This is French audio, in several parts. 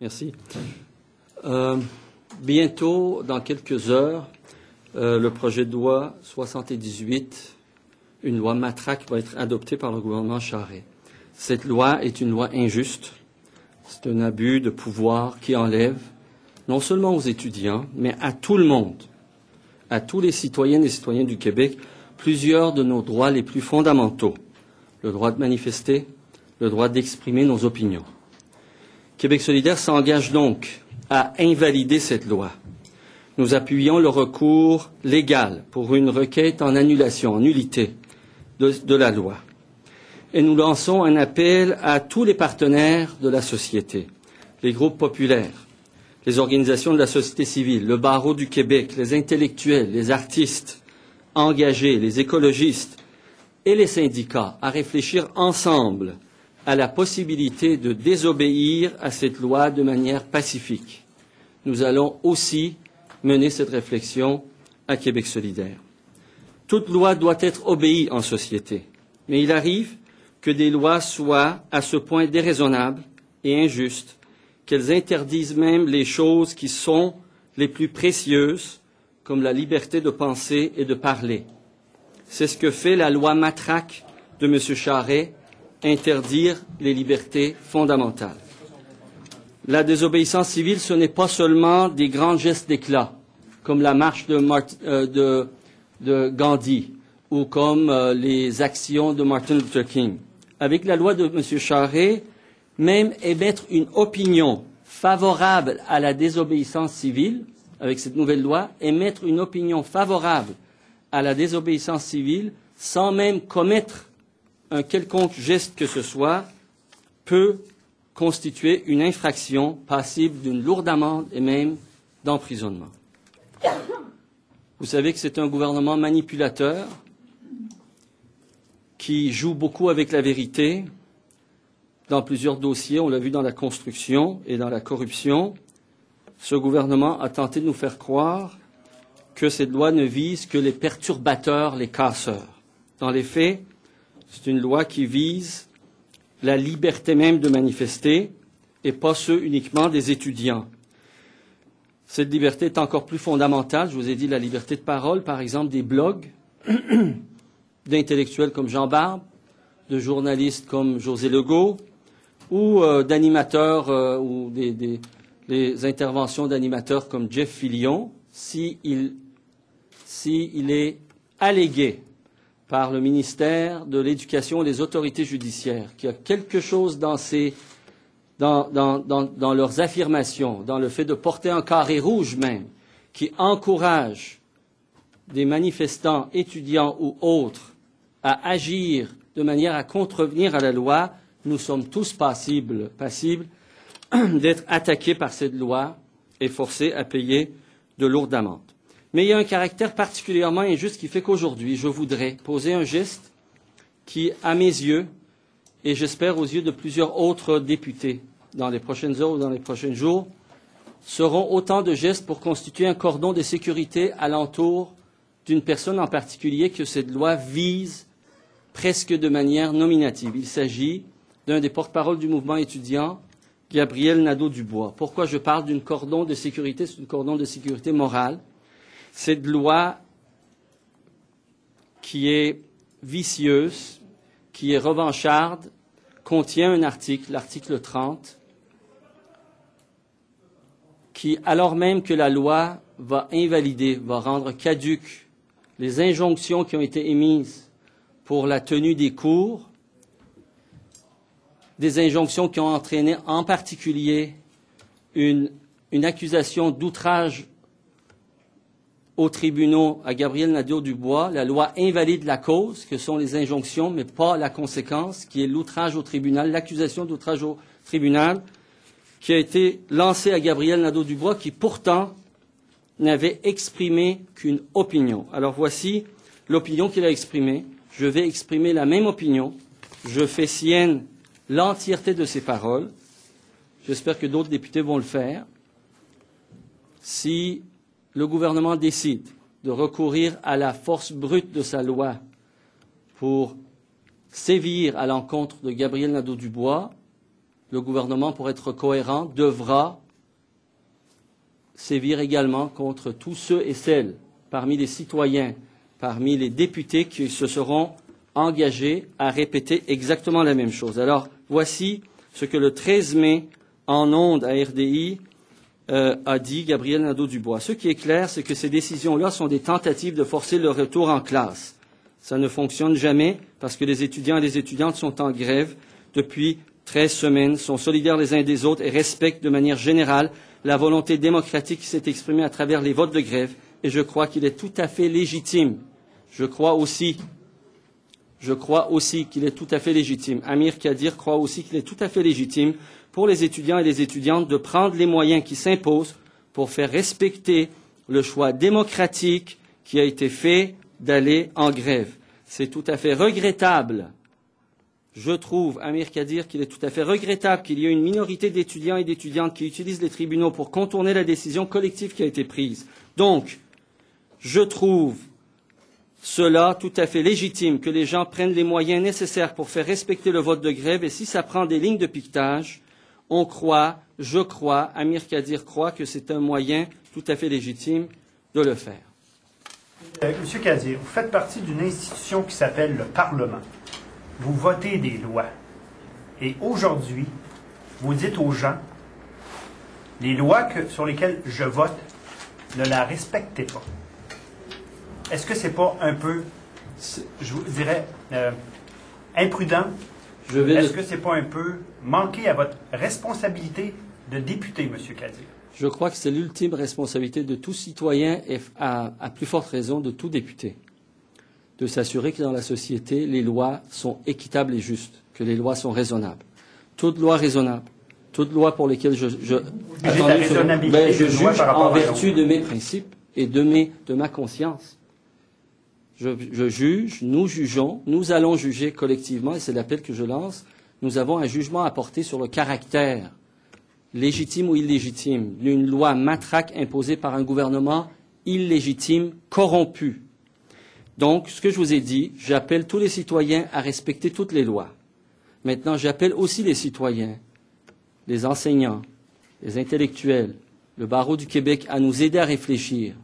Merci. Bientôt, dans quelques heures, le projet de loi 78, une loi matraque, va être adopté par le gouvernement Charest. Cette loi est une loi injuste. C'est un abus de pouvoir qui enlève, non seulement aux étudiants, mais à tout le monde, à tous les citoyennes et citoyens du Québec, plusieurs de nos droits les plus fondamentaux. Le droit de manifester, le droit d'exprimer nos opinions. Québec solidaire s'engage donc à invalider cette loi. Nous appuyons le recours légal pour une requête en annulation, en nullité de la loi. Et nous lançons un appel à tous les partenaires de la société, les groupes populaires, les organisations de la société civile, le barreau du Québec, les intellectuels, les artistes engagés, les écologistes et les syndicats à réfléchir ensemble à la possibilité de désobéir à cette loi de manière pacifique. Nous allons aussi mener cette réflexion à Québec solidaire. Toute loi doit être obéie en société, mais il arrive que des lois soient à ce point déraisonnables et injustes qu'elles interdisent même les choses qui sont les plus précieuses, comme la liberté de penser et de parler. C'est ce que fait la loi matraque de M. Charest, interdire les libertés fondamentales. La désobéissance civile, ce n'est pas seulement des grands gestes d'éclat, comme la marche de Gandhi ou comme les actions de Martin Luther King. Avec la loi de M. Charest, même émettre une opinion favorable à la désobéissance civile, avec cette nouvelle loi, émettre une opinion favorable à la désobéissance civile, sans même commettre un quelconque geste que ce soit, peut constituer une infraction passible d'une lourde amende et même d'emprisonnement. Vous savez que c'est un gouvernement manipulateur qui joue beaucoup avec la vérité dans plusieurs dossiers. On l'a vu dans la construction et dans la corruption. Ce gouvernement a tenté de nous faire croire que cette loi ne vise que les perturbateurs, les casseurs. Dans les faits, c'est une loi qui vise la liberté même de manifester et pas ceux uniquement des étudiants. Cette liberté est encore plus fondamentale. Je vous ai dit la liberté de parole, par exemple des blogs d'intellectuels comme Jean Barbe, de journalistes comme José Legault ou d'animateurs ou des interventions d'animateurs comme Jeff Fillion, s'il est allégué par le ministère de l'Éducation et les autorités judiciaires, qu'il y a quelque chose dans leurs affirmations, dans le fait de porter un carré rouge même, qui encourage des manifestants, étudiants ou autres, à agir de manière à contrevenir à la loi, nous sommes tous passibles d'être attaqués par cette loi et forcés à payer de lourdes amendes. Mais il y a un caractère particulièrement injuste qui fait qu'aujourd'hui, je voudrais poser un geste qui, à mes yeux, et j'espère aux yeux de plusieurs autres députés, dans les prochaines heures ou dans les prochains jours, seront autant de gestes pour constituer un cordon de sécurité alentour d'une personne en particulier que cette loi vise presque de manière nominative. Il s'agit d'un des porte-parole du mouvement étudiant, Gabriel Nadeau-Dubois. Pourquoi je parle d'un cordon de sécurité? C'est un cordon de sécurité morale. Cette loi qui est vicieuse, qui est revancharde, contient un article, l'article 30, qui, alors même que la loi va invalider, va rendre caduques les injonctions qui ont été émises pour la tenue des cours, des injonctions qui ont entraîné en particulier une accusation d'outrage aux tribunaux à Gabriel Nadeau-Dubois. La loi invalide la cause, que sont les injonctions, mais pas la conséquence, qui est l'outrage au tribunal, l'accusation d'outrage au tribunal, qui a été lancée à Gabriel Nadeau-Dubois, qui pourtant n'avait exprimé qu'une opinion. Alors voici l'opinion qu'il a exprimée. Je vais exprimer la même opinion. Je fais sienne l'entièreté de ses paroles. J'espère que d'autres députés vont le faire. Si le gouvernement décide de recourir à la force brute de sa loi pour sévir à l'encontre de Gabriel Nadeau-Dubois, le gouvernement, pour être cohérent, devra sévir également contre tous ceux et celles parmi les citoyens, parmi les députés qui se seront engagés à répéter exactement la même chose. Alors, voici ce que le 13 mai, en ondes à RDI, a dit Gabriel Nadeau-Dubois. Ce qui est clair, c'est que ces décisions-là sont des tentatives de forcer le retour en classe. Ça ne fonctionne jamais parce que les étudiants et les étudiantes sont en grève depuis 13 semaines, sont solidaires les uns des autres et respectent de manière générale la volonté démocratique qui s'est exprimée à travers les votes de grève. Et je crois qu'il est tout à fait légitime. Je crois aussi qu'il est tout à fait légitime. Amir Kadir croit aussi qu'il est tout à fait légitime pour les étudiants et les étudiantes de prendre les moyens qui s'imposent pour faire respecter le choix démocratique qui a été fait d'aller en grève. C'est tout à fait regrettable. Je trouve, Amir Kadir, qu'il est tout à fait regrettable qu'il y ait une minorité d'étudiants et d'étudiantes qui utilisent les tribunaux pour contourner la décision collective qui a été prise. Donc, je trouve cela tout à fait légitime que les gens prennent les moyens nécessaires pour faire respecter le vote de grève et si ça prend des lignes de piquetage, je crois, Amir Kadir croit que c'est un moyen tout à fait légitime de le faire. Monsieur Kadir, vous faites partie d'une institution qui s'appelle le Parlement. Vous votez des lois. Et aujourd'hui, vous dites aux gens, les lois sur lesquelles je vote, ne la respectez pas. Est-ce que c'est pas un peu, je vous dirais, imprudent? Est-ce que c'est pas un peu manquer à votre responsabilité de député, M. Kadir? Je crois que c'est l'ultime responsabilité de tout citoyen et à plus forte raison de tout député, de s'assurer que dans la société, les lois sont équitables et justes, que les lois sont raisonnables. Toute loi raisonnable, toute loi pour laquelle je juge en vertu de mes principes et de ma conscience. Je juge, nous jugeons, nous allons juger collectivement, et c'est l'appel que je lance. Nous avons un jugement à porter sur le caractère, légitime ou illégitime, d'une loi matraque imposée par un gouvernement illégitime, corrompu. Donc, ce que je vous ai dit, j'appelle tous les citoyens à respecter toutes les lois. Maintenant, j'appelle aussi les citoyens, les enseignants, les intellectuels, le barreau du Québec à nous aider à réfléchir.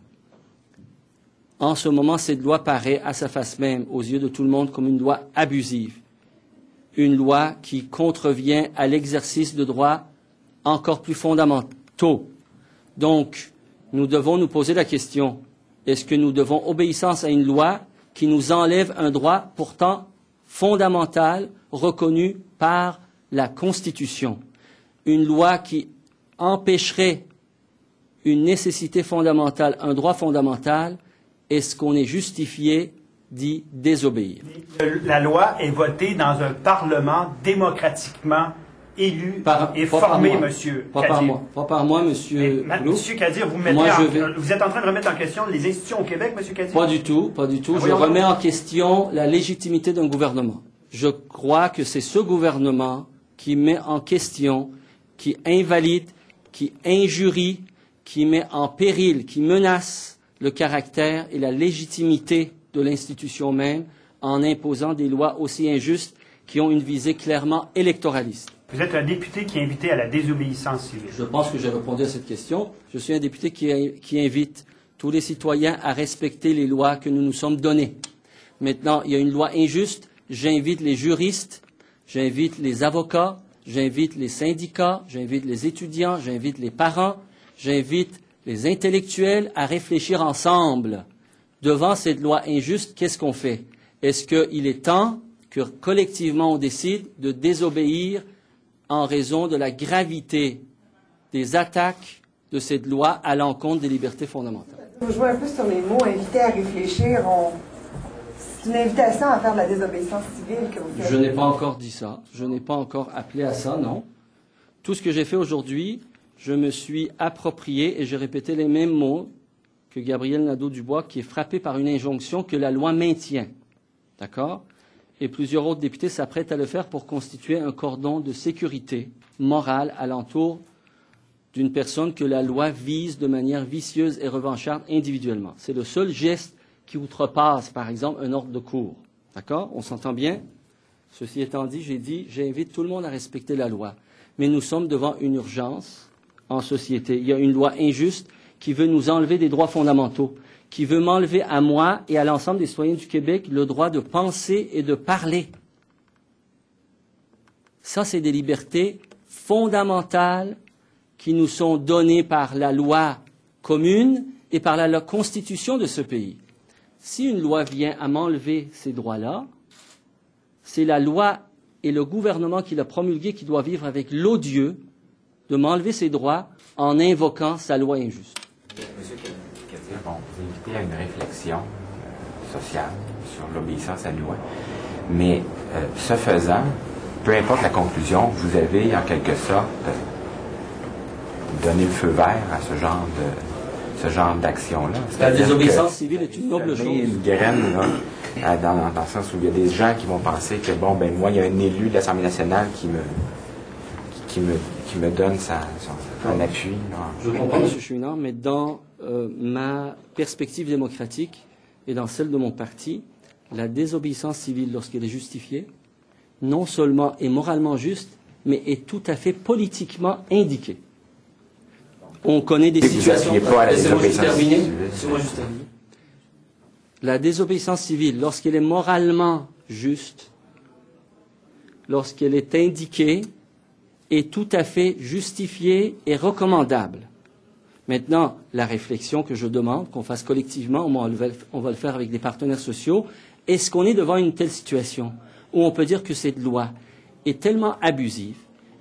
En ce moment, cette loi paraît à sa face même, aux yeux de tout le monde, comme une loi abusive. Une loi qui contrevient à l'exercice de droits encore plus fondamentaux. Donc, nous devons nous poser la question, est-ce que nous devons obéissance à une loi qui nous enlève un droit pourtant fondamental, reconnu par la Constitution? Une loi qui empêcherait une nécessité fondamentale, un droit fondamental, est-ce qu'on est justifié d'y désobéir? La loi est votée dans un Parlement démocratiquement élu et formé, monsieur Kadir. Pas par moi, monsieur. Monsieur Kadir, vous êtes en train de remettre en question les institutions au Québec, monsieur Kadir? Pas du tout, pas du tout. Je remets en question la légitimité d'un gouvernement. Je crois que c'est ce gouvernement qui met en question, qui invalide, qui injurie, qui met en péril, qui menace le caractère et la légitimité de l'institution même en imposant des lois aussi injustes qui ont une visée clairement électoraliste. Vous êtes un député qui est invité à la désobéissance civile. Je pense que j'ai répondu à cette question. Je suis un député qui invite tous les citoyens à respecter les lois que nous nous sommes données. Maintenant, il y a une loi injuste. J'invite les juristes, j'invite les avocats, j'invite les syndicats, j'invite les étudiants, j'invite les parents, j'invite les intellectuels à réfléchir ensemble. Devant cette loi injuste, qu'est-ce qu'on fait? Est-ce qu'il est temps que collectivement on décide de désobéir en raison de la gravité des attaques de cette loi à l'encontre des libertés fondamentales? Vous jouez un peu sur les mots, inviter à réfléchir. C'est une invitation à faire de la désobéissance civile que vous faites. Je n'ai pas encore dit ça. Je n'ai pas encore appelé à ça, non. Tout ce que j'ai fait aujourd'hui, je me suis approprié et j'ai répété les mêmes mots que Gabriel Nadeau-Dubois, qui est frappé par une injonction que la loi maintient. D'accord? Et plusieurs autres députés s'apprêtent à le faire pour constituer un cordon de sécurité morale alentour d'une personne que la loi vise de manière vicieuse et revancharde individuellement. C'est le seul geste qui outrepasse, par exemple, un ordre de cour. D'accord? On s'entend bien? Ceci étant dit, j'invite tout le monde à respecter la loi. mais nous sommes devant une urgence en société. Il y a une loi injuste qui veut nous enlever des droits fondamentaux, qui veut m'enlever à moi et à l'ensemble des citoyens du Québec le droit de penser et de parler. Ça, c'est des libertés fondamentales qui nous sont données par la loi commune et par la Constitution de ce pays. Si une loi vient à m'enlever ces droits-là, c'est la loi et le gouvernement qui l'a promulguée qui doit vivre avec l'odieux de m'enlever ces droits en invoquant sa loi injuste. Monsieur Cadier, bon, vous invitez à une réflexion sociale sur l'obéissance à la loi, mais ce faisant, peu importe la conclusion, vous avez en quelque sorte donné le feu vert à ce genre d'action-là. La désobéissance civile est une noble chose. Une graine, là, dans le sens où il y a des gens qui vont penser que, bon, ben moi, il y a un élu de l'Assemblée nationale qui me donne un appui. Là. Je comprends, M. Chouinard, mais dans ma perspective démocratique et dans celle de mon parti, la désobéissance civile, lorsqu'elle est justifiée, non seulement est moralement juste, mais est tout à fait politiquement indiquée. On connaît des situations... Pas à la désobéissance civile. La désobéissance civile, lorsqu'elle est moralement juste, lorsqu'elle est indiquée, est tout à fait justifiée et recommandable. Maintenant, la réflexion que je demande, qu'on fasse collectivement, on va le faire avec des partenaires sociaux, est-ce qu'on est devant une telle situation où on peut dire que cette loi est tellement abusive,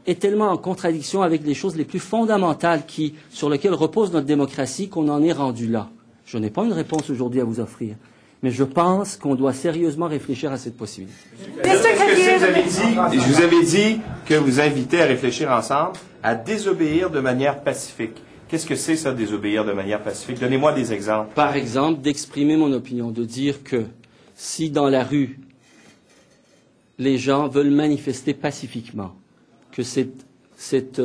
est tellement en contradiction avec les choses les plus fondamentales sur lesquelles repose notre démocratie qu'on en est rendu là? Je n'ai pas une réponse aujourd'hui à vous offrir, mais je pense qu'on doit sérieusement réfléchir à cette possibilité. Je vous avais dit que vous invitez à réfléchir ensemble à désobéir de manière pacifique. Qu'est-ce que c'est ça, désobéir de manière pacifique? Donnez-moi des exemples. Par exemple, d'exprimer mon opinion, de dire que si dans la rue, les gens veulent manifester pacifiquement, que cette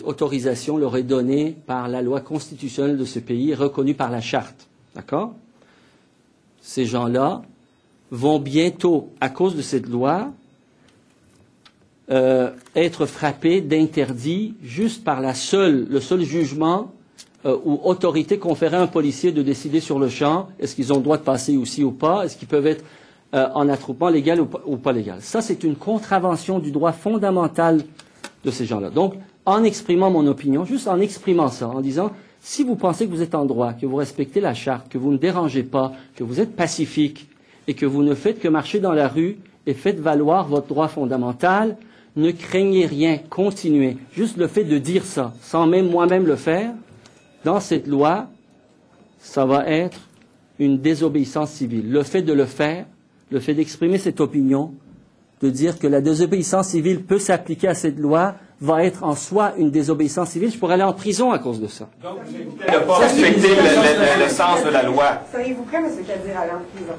autorisation leur est donnée par la loi constitutionnelle de ce pays et reconnue par la charte. D'accord? Ces gens-là vont bientôt, à cause de cette loi, être frappés d'interdits juste par le seul jugement ou autorité conférée à un policier de décider sur le champ, est-ce qu'ils ont le droit de passer ici ou pas, est-ce qu'ils peuvent être en attroupement légal ou pas légal. Ça, c'est une contravention du droit fondamental de ces gens-là. Donc, en exprimant mon opinion, juste en exprimant ça, en disant, si vous pensez que vous êtes en droit, que vous respectez la charte, que vous ne dérangez pas, que vous êtes pacifique et que vous ne faites que marcher dans la rue et faites valoir votre droit fondamental, ne craignez rien, continuez. Juste le fait de dire ça, sans même moi-même le faire, dans cette loi, ça va être une désobéissance civile. Le fait de le faire, le fait d'exprimer cette opinion, de dire que la désobéissance civile peut s'appliquer à cette loi, va être en soi une désobéissance civile. Je pourrais aller en prison à cause de ça. Donc, vous invitez à ne pas respecter le sens de la loi. Seriez-vous prêt, M. Cadier, à aller en prison?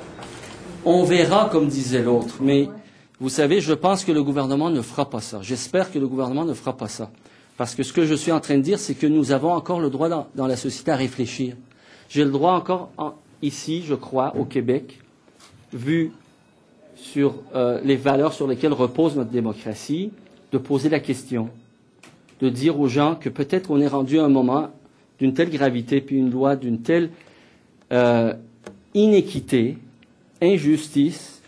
On verra, comme disait l'autre, mais vous savez, je pense que le gouvernement ne fera pas ça. J'espère que le gouvernement ne fera pas ça. Parce que ce que je suis en train de dire, c'est que nous avons encore le droit dans la société à réfléchir. J'ai le droit encore ici, je crois, au Québec, vu sur les valeurs sur lesquelles repose notre démocratie, de poser la question, de dire aux gens que peut-être on est rendu à un moment d'une telle gravité, puis une loi d'une telle inéquité, injustice,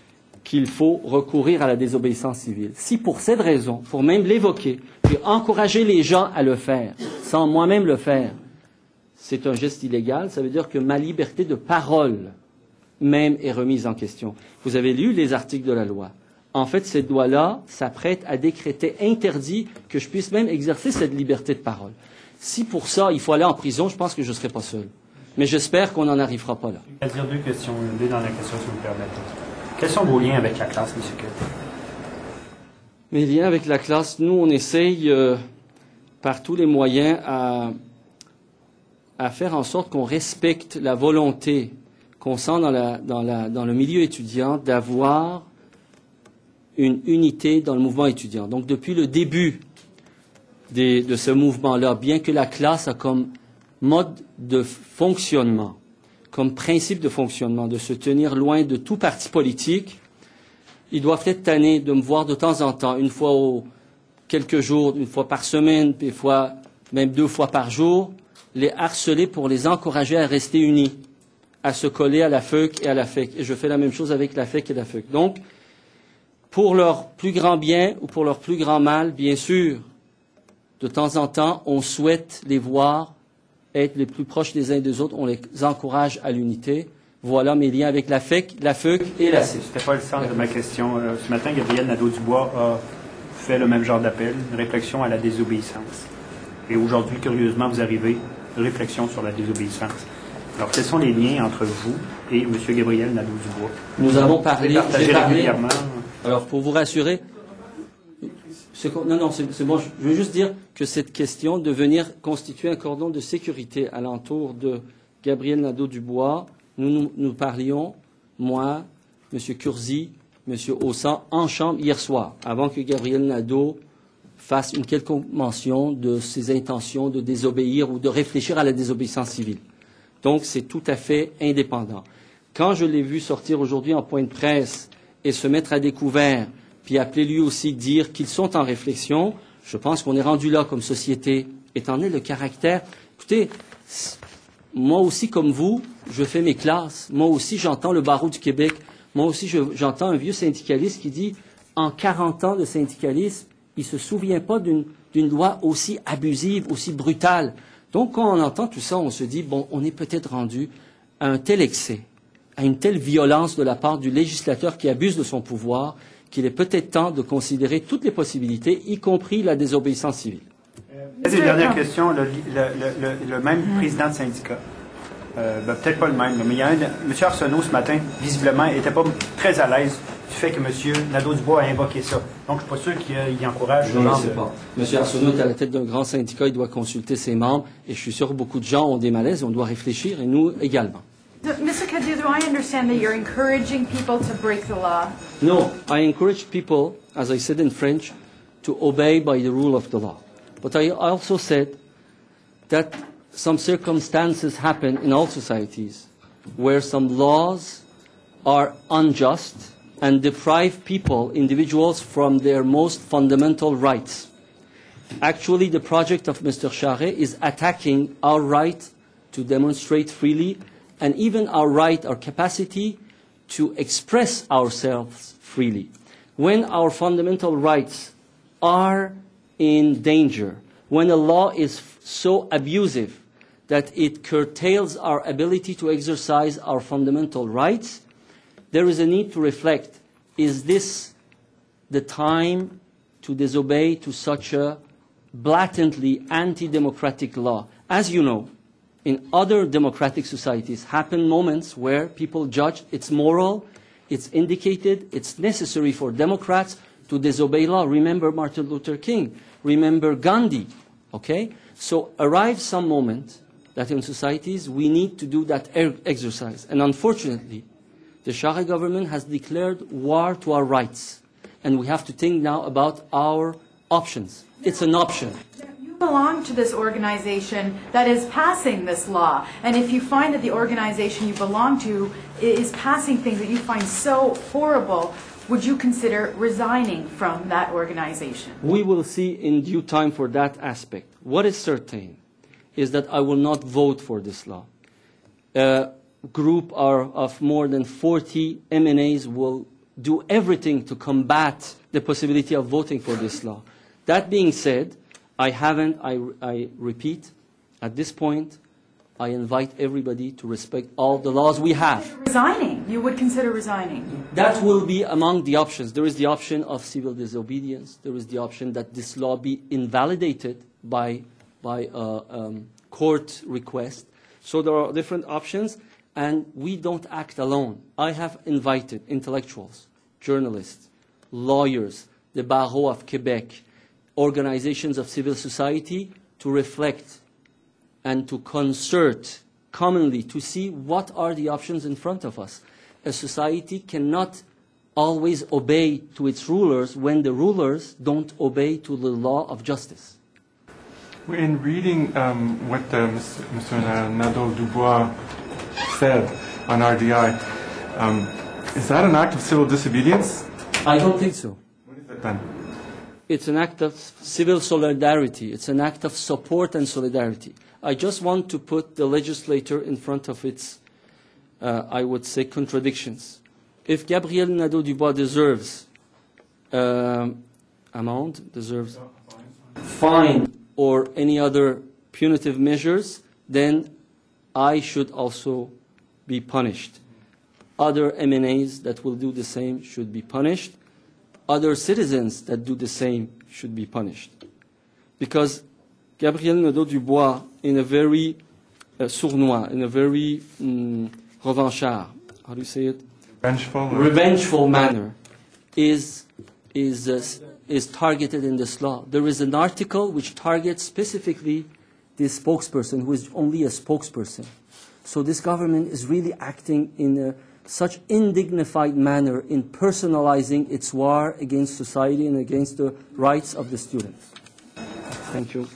qu'il faut recourir à la désobéissance civile. Si pour cette raison, pour même l'évoquer, puis encourager les gens à le faire, sans moi-même le faire, c'est un geste illégal, ça veut dire que ma liberté de parole même est remise en question. Vous avez lu les articles de la loi. En fait, cette loi-là s'apprête à décréter interdit que je puisse même exercer cette liberté de parole. Si pour ça, il faut aller en prison, je pense que je ne serai pas seul. Mais j'espère qu'on n'en arrivera pas là. Je vais dire deux questions, deux dans la question, si vous me permettez. Quels sont vos liens avec la classe, M. Cadier? Mes liens avec la classe, nous, on essaye par tous les moyens à faire en sorte qu'on respecte la volonté qu'on sent dans le milieu étudiant d'avoir une unité dans le mouvement étudiant. Donc, depuis le début de ce mouvement-là, bien que la classe a comme mode de fonctionnement, comme principe de fonctionnement, de se tenir loin de tout parti politique, ils doivent être tannés de me voir de temps en temps, une fois aux quelques jours, une fois par semaine, des fois même 2 fois par jour, les harceler pour les encourager à rester unis, à se coller à la FEUC et à la FEC. Et je fais la même chose avec la FEC et la FEUC. Donc, pour leur plus grand bien ou pour leur plus grand mal, bien sûr, de temps en temps, on souhaite les voir être les plus proches des uns des autres, on les encourage à l'unité. Voilà mes liens avec la FEC, la FEUC et la CIF. C'était pas le sens de ma question. Ce matin, Gabriel Nadeau-Dubois a fait le même genre d'appel, une réflexion à la désobéissance. Et aujourd'hui, curieusement, vous arrivez, réflexion sur la désobéissance. Alors, quels sont les liens entre vous et M. Gabriel Nadeau-Dubois? Nous avons parlé, j'ai parlé régulièrement. Alors, pour vous rassurer, non, c'est bon. Je veux juste dire que cette question de venir constituer un cordon de sécurité alentour de Gabriel Nadeau-Dubois, nous parlions, moi, M. Curzi, M. Haussan, en chambre hier soir, avant que Gabriel Nadeau fasse une quelconque mention de ses intentions de désobéir ou de réfléchir à la désobéissance civile. Donc, c'est tout à fait indépendant. Quand je l'ai vu sortir aujourd'hui en point de presse et se mettre à découvert, puis appeler lui aussi dire qu'ils sont en réflexion, je pense qu'on est rendu là comme société, étant donné le caractère. Écoutez, moi aussi, comme vous, je fais mes classes. Moi aussi, j'entends le barreau du Québec. Moi aussi, j'entends un vieux syndicaliste qui dit, en 40 ans de syndicalisme, il ne se souvient pas d'une loi aussi abusive, aussi brutale. Donc, quand on entend tout ça, on se dit, bon, on est peut-être rendu à un tel excès, à une telle violence de la part du législateur qui abuse de son pouvoir, qu'il est peut-être temps de considérer toutes les possibilités, y compris la désobéissance civile. Une dernière question. Le même président de syndicat, peut-être pas le même, mais il y a M. Arsenault ce matin, visiblement, n'était pas très à l'aise du fait que M. Nadeau-Dubois a invoqué ça. Donc, je ne suis pas sûr qu'il encourage ce genre de... pas. M. Arsenault est à la tête d'un grand syndicat, il doit consulter ses membres, et je suis sûr que beaucoup de gens ont des malaises, on doit réfléchir, et nous également. Mr. Cadieux, do I understand that you're encouraging people to break the law? No, I encourage people, as I said in French, to obey by the rule of the law. But I also said that some circumstances happen in all societies where some laws are unjust and deprive people, individuals, from their most fundamental rights. Actually, the project of Mr. Charest is attacking our right to demonstrate freely and even our right, our capacity to express ourselves freely. When our fundamental rights are in danger, when a law is so abusive that it curtails our ability to exercise our fundamental rights, there is a need to reflect, is this the time to disobey to such a blatantly anti-democratic law? As you know, in other democratic societies happen moments where people judge it's moral, it's indicated, it's necessary for Democrats to disobey law. Remember Martin Luther King. Remember Gandhi. Okay? So arrives some moment that in societies we need to do that exercise. And unfortunately, the Charest government has declared war to our rights. And we have to think now about our options. It's an option. You belong to this organization that is passing this law. And if you find that the organization you belong to is passing things that you find so horrible, would you consider resigning from that organization? We will see in due time for that aspect. What is certain is that I will not vote for this law. A group of more than 40 MNAs will do everything to combat the possibility of voting for this law. That being said, I repeat, at this point, I invite everybody to respect all the laws we have. Resigning? You would consider resigning? That will be among the options. There is the option of civil disobedience. There is the option that this law be invalidated by court request. So there are different options, and we don't act alone. I have invited intellectuals, journalists, lawyers, the Barreau of Quebec, organizations of civil society to reflect and to concert commonly to see what are the options in front of us. A society cannot always obey to its rulers when the rulers don't obey to the law of justice. In reading what Mr. Nadeau-Dubois said on RDI, is that an act of civil disobedience? I don't think so. What is it then? it's an act of civil solidarity. It's an act of support and solidarity. I just want to put the legislator in front of its, I would say, contradictions. If Gabriel Nadeau-Dubois deserves amount, deserves fine or any other punitive measures, then I should also be punished. Other MNAs that will do the same should be punished. Other citizens that do the same should be punished. Because Gabriel Nadeau-Dubois, in a very sournois, in a very revanchard, how do you say it? Revengeful manner, is targeted in this law. There is an article which targets specifically this spokesperson, who is only a spokesperson. So this government is really acting in such indignified manner in personalizing its war against society and against the rights of the students. Thank you.